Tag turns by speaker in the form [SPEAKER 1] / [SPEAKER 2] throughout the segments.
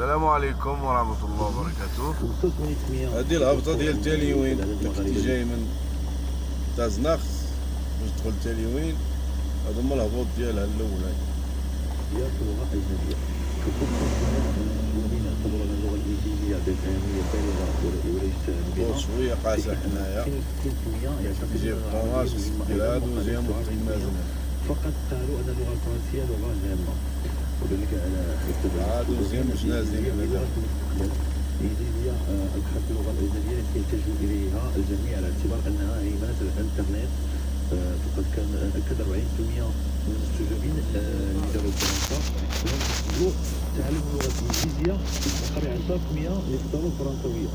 [SPEAKER 1] السلام عليكم ورحمة الله وبركاته.
[SPEAKER 2] هذه الهبطة ديال تاليوين، كنتي جاي من تازناخت باش تدخل تاليوين، هادو هما الهبوط ديالها الأولى. شوية قاسة حنايا، تجي بطوناج ديال هادو جاية متمازنة.
[SPEAKER 3] فقط قالوا أن اللغة الفرنسية لغة هامة، وذلك على حسب
[SPEAKER 2] هادو مزيان مش نازلين مازال.
[SPEAKER 3] الإنجليزية أصبحت اللغة الأجنبية يتجه إليها الجميع على اعتبار أنها هيمنة الإنترنت. فقد كان أكثر 40% من المستجابين اللي داروا فرنسا يفضلوا تعلم اللغة الإنجليزية، وقريب 10% يفضلوا الفرنسوية،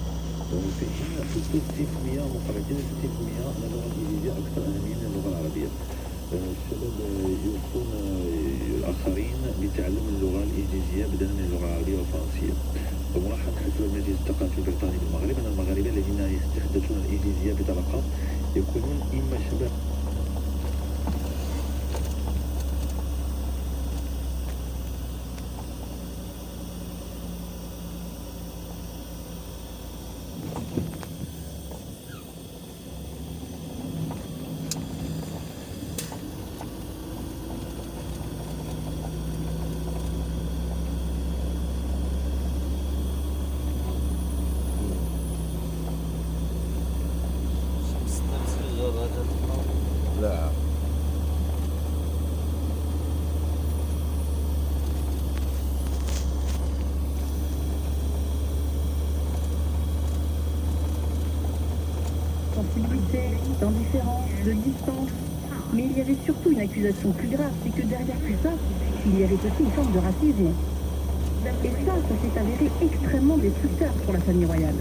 [SPEAKER 3] في حين 60% مقررين 60% أن اللغة الإنجليزية أكثر أهمية من اللغة العربية. الشباب يوصون الآخرين بتعلم اللغة الإنجليزية بدلا من اللغة العربية والفرنسية. وملاحظ حسب المجلس الثقافي البريطاني بالمغرب أن المغاربة الذين يتحدثون الإنجليزية بطلاقة يكونون إما شباب
[SPEAKER 2] لا
[SPEAKER 4] sensibilité, d'indifférence, de distance. Mais il y avait surtout une accusation plus grave, c'est que derrière tout ça, il y avait aussi une forme de racisme. Et ça s'est avéré extrêmement destructeur pour la famille royale.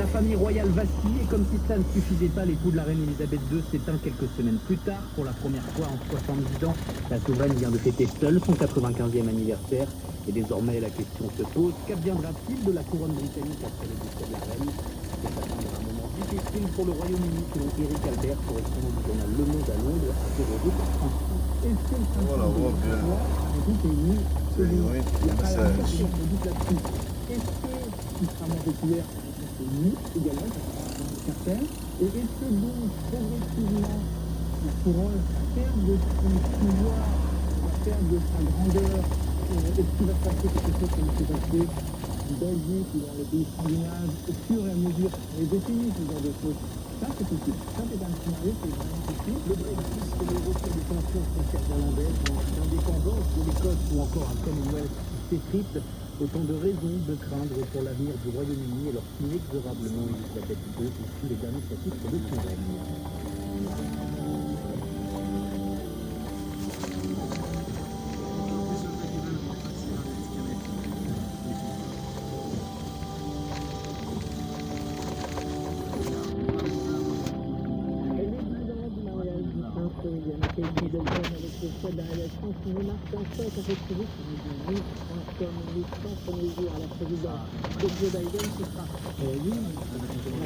[SPEAKER 5] La famille royale vacille et comme si ça ne suffisait pas, l'époux de la reine Elisabeth II s'éteint quelques semaines plus tard. Pour la première fois en 70 ans, la souveraine vient de fêter seule son 95e anniversaire. Et désormais, la question se pose, qu'adviendra-t-il de la couronne britannique après le décès de la reine? C'est attendre un moment difficile pour le Royaume-Uni, selon Eric Albert, correspondant du journal Le Monde à Londres, interrogé par France. Est-ce que le
[SPEAKER 2] Voilà, on voit bien.
[SPEAKER 5] pays
[SPEAKER 2] تاليوين مساج.
[SPEAKER 5] est-ce qu'il sera moins populaire également, certains, et est-ce que donc progressivement la couronne perd de son pouvoir, perd de sa grandeur? Est-ce qu'il va se passer quelque chose comme s'est passé en Belgique ou dans les pays scandinaves au fur et à mesure les décennies, ce genre de choses? Ça c'est possible, ça c'est un scénario qui est vraiment possible. Le Brexit, c'est le retour des tensions frontières irlandaises, l'indépendance de l'Écosse ou encore un Commonwealth qui s'effrite. Autant de raisons de craindre pour l'avenir du Royaume-Uni alors qu'inexorablement Elisabeth II issue les derniers chapitres de son règne.
[SPEAKER 4] Comme les 100 premiers jours à la présidence de Joe Biden, ce sera nous serons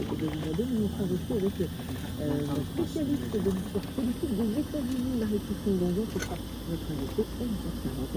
[SPEAKER 4] aussi avec le spécialiste de l'histoire politique des États-Unis, Marie-Christine Donjon, qui sera notre invité exactement.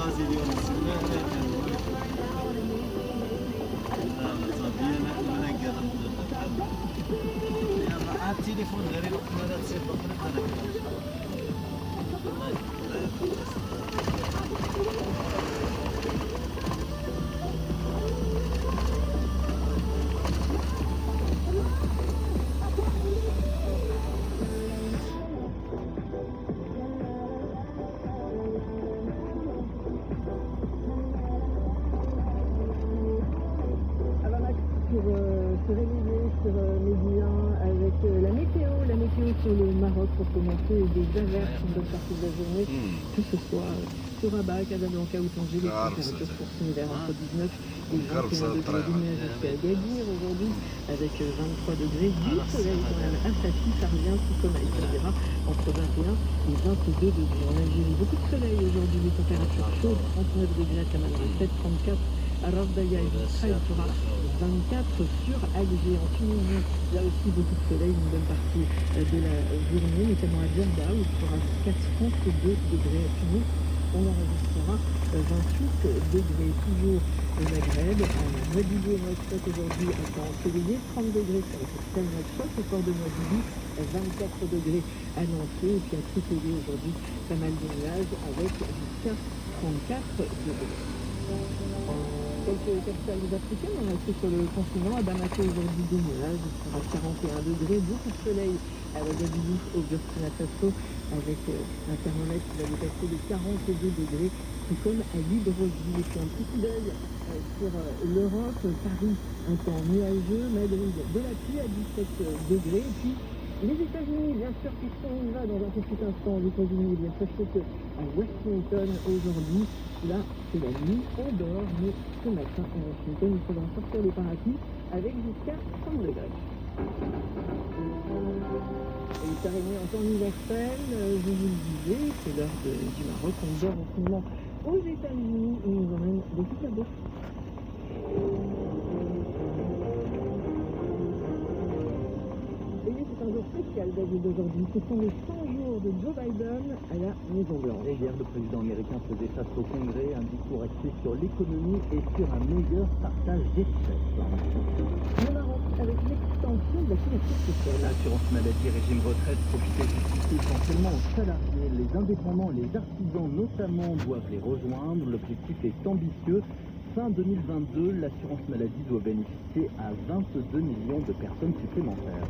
[SPEAKER 2] غازي اليوم لا التليفون غير لا تصير
[SPEAKER 4] pour se réveiller sur Médina avec la météo sur le Maroc pour commencer, des averses une bonne partie de la journée, que ce soit sur Rabat, Casablanca ou Tanger, les températures sont similaires entre 19 et 21 degrés de neige jusqu'à Agadir aujourd'hui avec 23 degrés, du soleil quand même à Safi, ça revient tout comme à Essaouira entre 21 et 22 degrés. En Algérie, beaucoup de soleil aujourd'hui, des températures chaudes, 39 degrés à Tamanrasset, 34 à Rabdaya et Israël sera 24 sur Alger. En Tunisie, là aussi beaucoup de soleil, une bonne partie de la journée, notamment à Djerba où il fera jusqu'à 32 degrés. À Tunis, on enregistrera 28 degrés. Toujours au Maghreb, à Nouadhibou et Nouakchott aujourd'hui à temps ensoleillé, 30 degrés sur la capitale Nouakchott, au port de Nouadhibou, 24 degrés à Nancy, et puis à Tripoli aujourd'hui, pas mal de nuages avec jusqu'à 34 degrés. Quelques capitales africaines, on a été sur le continent, à Bamako aujourd'hui des nuages, il sera 41 degrés, beaucoup de soleil à Ouagadougou au Burkina Faso avec un thermomètre qui va dépasser les 42 degrés, tout comme à Libreville. Et puis un petit coup d'œil sur l'Europe, Paris un temps nuageux, Madrid de la pluie à 17 degrés, et puis les États-Unis, bien sûr, puisqu'on y va dans un petit instant aux États-Unis, bien sachez qu'à Washington aujourd'hui, là c'est la nuit, on dort, mais ce matin à Washington, il faudra sortir les parapluies avec jusqu'à 30 degrés. Et les cérémonies en temps universel, je vous le disais, c'est l'heure du Maroc, on dort en ce moment aux États-Unis, et nous emmène des petits cadeaux. C'est un jour spécial, David, aujourd'hui. Ce sont les 100 jours de Joe Biden à la Maison-Blanche.
[SPEAKER 3] Hier, le président américain faisait face au Congrès, un discours axé sur l'économie et sur un meilleur partage des richesses.
[SPEAKER 4] Le Maroc, avec l'extension de la couverture sociale.
[SPEAKER 3] L'assurance maladie, régime retraite, profitait jusqu'ici essentiellement aux salariés. Les indépendants, les artisans notamment, doivent les rejoindre. L'objectif est ambitieux. Fin 2022, l'assurance maladie doit bénéficier à 22 millions de personnes supplémentaires.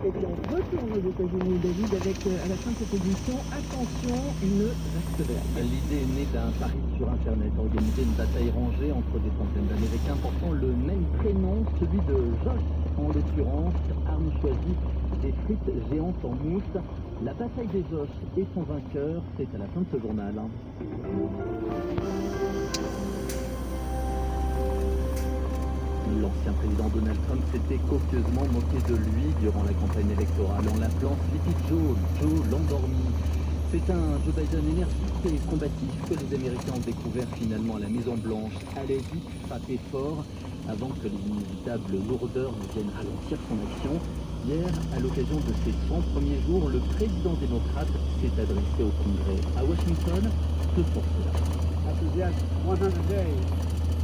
[SPEAKER 4] Et puis on retourne aux États-Unis, David, avec à la fin de cette édition, attention, une vaste verbe.
[SPEAKER 3] L'idée est née d'un pari sur Internet, organiser une bataille rangée entre des centaines d'Américains portant le même prénom, celui de Josh, en l'occurrence, arme choisie, des frites géantes en mousse. La bataille des Josh et son vainqueur, c'est à la fin de ce journal. L'ancien président Donald Trump s'était copieusement moqué de lui durant la campagne électorale en l'appelant Sleepy Joe l'endormi. C'est un Joe Biden énergique et combatif que les Américains ont découvert finalement à la Maison-Blanche. Allait vite, frapper fort, avant que les inévitables lourdeurs ne viennent ralentir son action. Hier, à l'occasion de ses 100 premiers jours, le président démocrate s'est adressé au Congrès. À Washington, ce pour cela.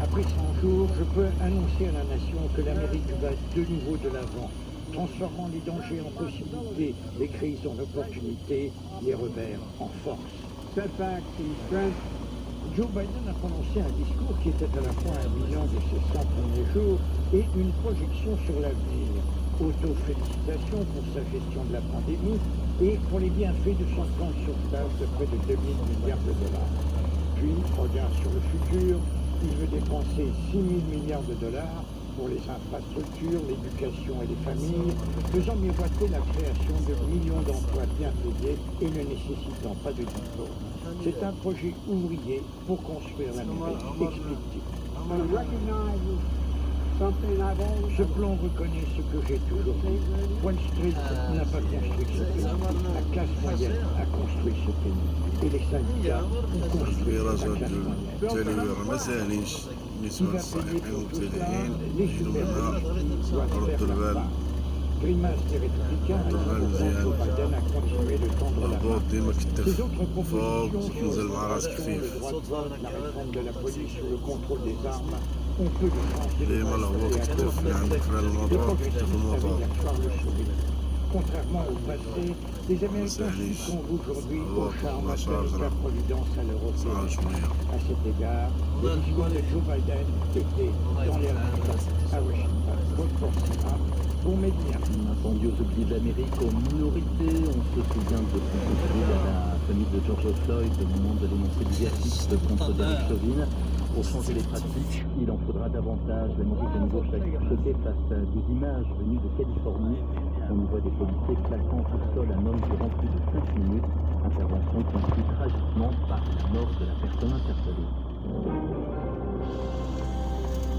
[SPEAKER 6] Après 100 jours, je peux annoncer à la nation que l'Amérique va de nouveau de l'avant, transformant les dangers en possibilités, les crises en opportunités, les revers en force. Joe Biden a prononcé un discours qui était à la fois un bilan de ses 100 premiers jours et une projection sur l'avenir. Auto-félicitations pour sa gestion de la pandémie et pour les bienfaits de son plan de sauvetage de près de 2 000 milliards de dollars. Puis, regard sur le futur, il veut dépenser 6 000 milliards de dollars pour les infrastructures, l'éducation et les familles, faisant miroiter la création de millions d'emplois bien payés et ne nécessitant pas de diplôme. C'est un projet ouvrier pour construire l'Amérique, explique-t-il. Ce plan reconnaît ce que j'ai toujours dit. Wall Street n'a pas construit ce pays. La classe moyenne a construit ce pays. Et les syndicats ont construit la classe moyenne.
[SPEAKER 2] التلوير ما ساهلينش بالنسبه للصائمين والمبتدئين يجيو منها رد البال
[SPEAKER 6] Grimace des républicains a Joe Biden a continué de tendre la
[SPEAKER 2] الهبوط
[SPEAKER 6] main.
[SPEAKER 2] ديما كتف
[SPEAKER 6] Ces autres
[SPEAKER 2] فوق
[SPEAKER 6] propositions sur
[SPEAKER 2] تنزل مع راسك
[SPEAKER 6] l'extension
[SPEAKER 2] خفيف
[SPEAKER 6] de droits de vote, la réforme de la police sous le contrôle des armes ont peu de chances de
[SPEAKER 2] ديما الهبوط كتف اللي عندك في
[SPEAKER 6] Les
[SPEAKER 2] الموتور
[SPEAKER 6] progressistes
[SPEAKER 2] كتف الموتور
[SPEAKER 6] avaient hier soir le sourire. Contrairement au passé, les Américains
[SPEAKER 2] Salut.
[SPEAKER 6] succombent aujourd'hui
[SPEAKER 2] Oh,
[SPEAKER 6] au charme
[SPEAKER 2] ma charge, là.
[SPEAKER 6] d'Amérique-Providence à
[SPEAKER 2] صعب
[SPEAKER 6] l'européenne.
[SPEAKER 2] شوية
[SPEAKER 6] À cet égard, le discours de Joe Biden était dans les rangs à Washington. Votre bon média.
[SPEAKER 3] Incendie aux oubliés de l'Amérique, aux minorités. On se souvient de ce conflit à la famille de George Floyd au moment de l'énoncé du verdict contre Derek Chauvin. Pour changer les pratiques, il en faudra davantage. L'Amérique est à nouveau choquée face à des images venues de Californie. On y voit des policiers plaquant au sol un homme durant plus de 5 minutes. Intervention conclue tragiquement par la mort de la personne interpellée.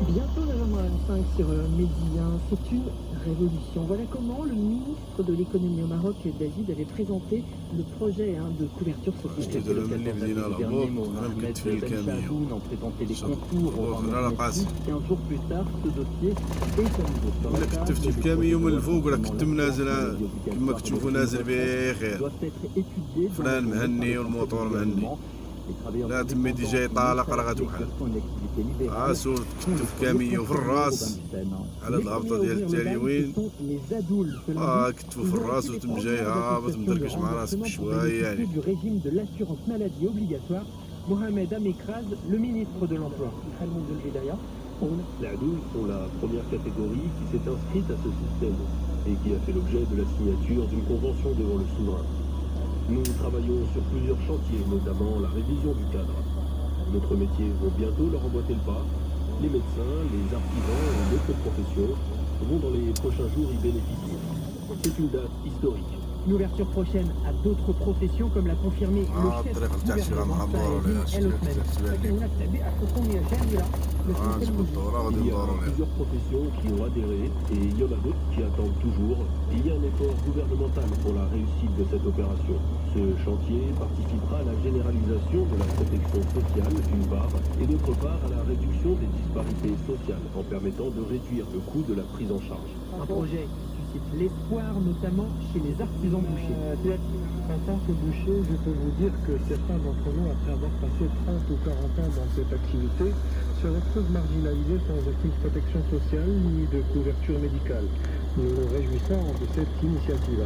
[SPEAKER 4] Bientôt 9h05 sur Média, c'est une révolution. Voilà comment le ministre de l'économie au Maroc, David, avait présenté le projet de couverture sociale.
[SPEAKER 2] جدد من اللي بدينا الهبوط غير كتف الكاميون
[SPEAKER 3] en présentait les
[SPEAKER 2] Ça,
[SPEAKER 3] contours au
[SPEAKER 2] on a la passe.
[SPEAKER 3] 15 jours plus tard, ce dossier est à nouveau sur la
[SPEAKER 2] ولا
[SPEAKER 3] table.
[SPEAKER 2] كتفتي الكاميون من الفوق ولا كنت نازل كما كتشوفوا نازل بخير
[SPEAKER 3] doivent être étudiés dans
[SPEAKER 2] فران
[SPEAKER 3] le
[SPEAKER 2] مهني والموتور مهني لا تمي دي جاي طالق راه غتوحل سول كتف كاميون في الراس على الهبطه ديال التاليوين كتفو في الراس وتم جاي هابط مدركش مع راسك بشويه يعني
[SPEAKER 4] du régime de l'assurance maladie obligatoire, Mohamed Amekraz, le ministre de l'Emploi.
[SPEAKER 3] Les adultes sont la première catégorie qui s'est inscrite à ce système et qui a fait l'objet de la signature d'une convention devant le souverain. Nous travaillons sur plusieurs chantiers, notamment la révision du cadre. D'autres métiers vont bientôt leur emboîter le pas. Les médecins, les artisans et d'autres professions vont dans les prochains jours y bénéficier. C'est une date historique.
[SPEAKER 4] L'ouverture prochaine à d'autres professions, comme l'a confirmé le chef
[SPEAKER 2] الطريق تاع شي
[SPEAKER 4] gouvernemental
[SPEAKER 2] معمر ولا
[SPEAKER 4] El
[SPEAKER 2] شي
[SPEAKER 4] Othmani. لكن هناك تعبئة حكومية شاملة لتلك
[SPEAKER 2] تقول
[SPEAKER 4] المدن.
[SPEAKER 2] الدوره غادي
[SPEAKER 3] Il y a
[SPEAKER 2] ندورو ليه
[SPEAKER 3] plusieurs professions qui ont adhéré et il y en a d'autres qui attendent toujours. Il y a un effort gouvernemental pour la réussite de cette opération. Ce chantier participera à la généralisation de la protection sociale d'une part et d'autre part à la réduction des disparités sociales en permettant de réduire le coût de la prise en charge.
[SPEAKER 4] Un projet qui suscite l'espoir, notamment chez les artisans bouchers.
[SPEAKER 5] En tant que boucher, je peux vous dire que certains d'entre nous, après avoir passé 30 ou 40 ans dans cette activité, se retrouvent marginalisés sans aucune protection sociale ni de couverture médicale. Nous nous réjouissons de cette initiative.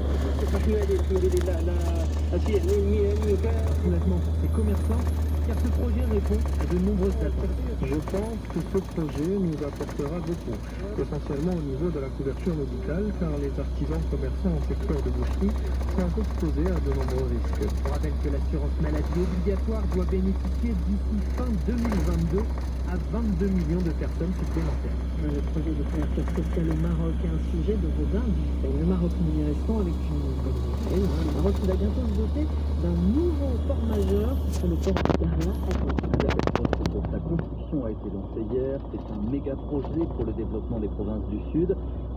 [SPEAKER 4] Soulagement pour ces commerçants, car ce projet répond à de nombreuses attentes.
[SPEAKER 5] Je pense que ce projet nous apportera beaucoup, essentiellement au niveau de la couverture médicale, car les artisans commerçants en secteur de boucherie sont exposés à de nombreux risques.
[SPEAKER 4] On rappelle que l'assurance maladie obligatoire doit bénéficier d'ici fin 2022 à 22 millions de personnes supplémentaires. Le projet de couverture sociale au Maroc est un sujet de vos industries. Le Maroc, nous y restons avec une bonne nouvelle. Le Maroc va bientôt se doter d'un nouveau port majeur sur le port de Dakhla.
[SPEAKER 3] Pour sa construction a été lancée hier. C'est un méga projet pour le développement des provinces du Sud.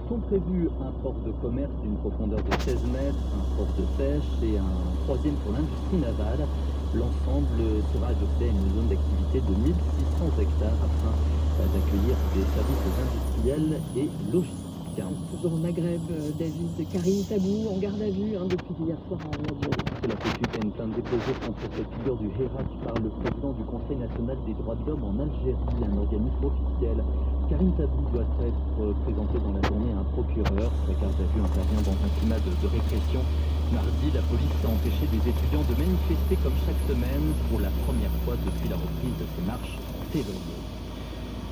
[SPEAKER 3] Sont prévus un port de commerce d'une profondeur de 16 mètres, un port de pêche et un troisième pour l'industrie navale. L'ensemble sera adossé à une zone d'activité de 1600 hectares afin d'accueillir des services industriels et logistiques.
[SPEAKER 4] Toujours au Maghreb, David, Karim Tabou en garde à vue depuis hier soir en Algérie.
[SPEAKER 3] Cela fait suite à une plainte déposée contre cette figure du Hirak par le président du Conseil national des droits de l'homme en Algérie, un organisme officiel. Karim Tabou doit être présenté dans la journée à un procureur. Sa garde à vue intervient dans un climat de répression. Mardi, la police a empêché des étudiants de manifester comme chaque semaine pour la première fois depuis la reprise de ces marches en février.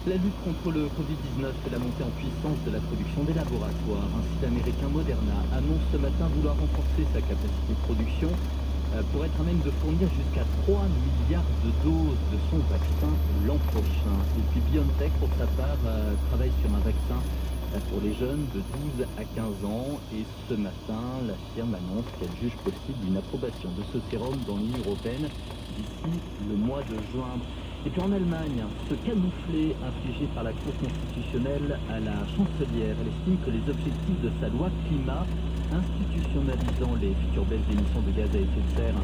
[SPEAKER 3] La lutte contre le Covid-19 et la montée en puissance de la production des laboratoires. Ainsi, l'américain Moderna annonce ce matin vouloir renforcer sa capacité de production pour être à même de fournir jusqu'à 3 milliards de doses de son vaccin l'an prochain. Et puis BioNTech, pour sa part, travaille sur un vaccin pour les jeunes de 12 à 15 ans. Et ce matin, la firme annonce qu'elle juge possible une approbation de ce sérum dans l'Union européenne d'ici le mois de juin. Et puis en Allemagne, ce camouflet infligé par la Cour constitutionnelle à la chancelière, elle estime que les objectifs de sa loi climat, institutionnalisant les futures baisses d'émissions de gaz à effet de serre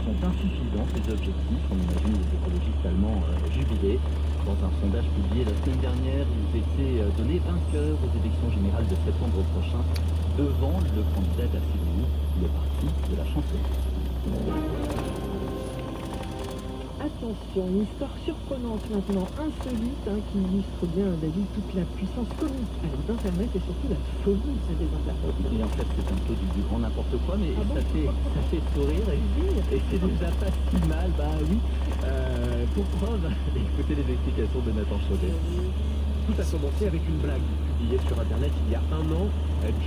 [SPEAKER 7] sont insuffisants, ces objectifs. On imagine les écologistes allemands jubilés. Dans un sondage publié la semaine dernière, ils étaient donnés vainqueurs aux élections générales de septembre prochain, devant le candidat de la CDU, le parti de la chanson.
[SPEAKER 5] Attention, une histoire surprenante maintenant, insolite, qui illustre bien, David, toute la puissance comique d'Internet et surtout la folie des internautes.
[SPEAKER 7] Et en fait, c'est un peu du grand n'importe quoi, mais ça fait sourire et c'est déjà pas si mal. Bah oui, pour preuve, écoutez les explications de Nathan Chaudet.
[SPEAKER 8] Tout a commencé avec une blague publiée sur Internet il y a un an.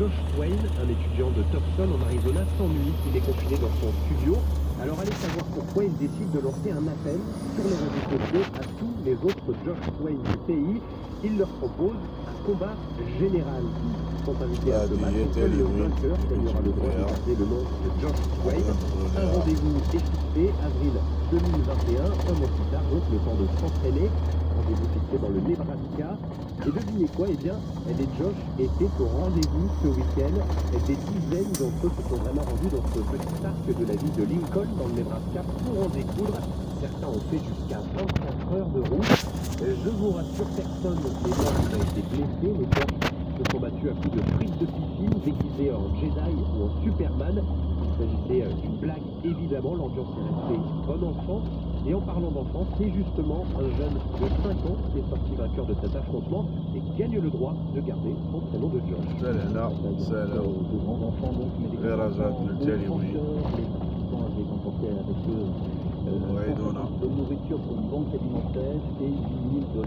[SPEAKER 8] Josh Swain, un étudiant de Tucson en Arizona, s'ennuie. Il est confiné dans son studio. Alors allez savoir pourquoi il décide de lancer un appel sur les réseaux sociaux à tous les autres Josh Swain du pays. Il leur propose un combat général. Ils sont invités à se battre. Seul le vainqueur qui aura le droit de garder le nom de Josh Swain. Un rendez-vous est fixé, avril 2021, un mois plus tard, donc le temps de s'entraîner. Rendez-vous fixé dans le Nebraska. Et devinez quoi, eh bien, les Josh étaient au rendez-vous ce week-end. Des dizaines d'entre eux se sont vraiment rendus dans ce petit parc de la ville de Lincoln, dans le Nebraska, pour en découdre. Certains ont fait jusqu'à 24 heures de route. Je vous rassure, personne des Josh n'a été blessé. Les Josh se sont battus à coups de frites de piscine, déguisés en Jedi ou en Superman. Il s'agissait d'une blague, évidemment. L'ambiance est restée bon enfant. Et en parlant d'enfant, c'est justement un jeune de 5 ans qui est sorti vainqueur de cet affrontement et qui gagne le droit de garder son prénom de Josh.
[SPEAKER 2] سلام
[SPEAKER 7] De grands enfants, donc, mais des
[SPEAKER 2] غير رجعت
[SPEAKER 7] grands
[SPEAKER 2] للتاليوين
[SPEAKER 7] enfants avaient emporté avec eux
[SPEAKER 2] وعيدونا
[SPEAKER 7] de nourriture pour une banque alimentaire et $8 000.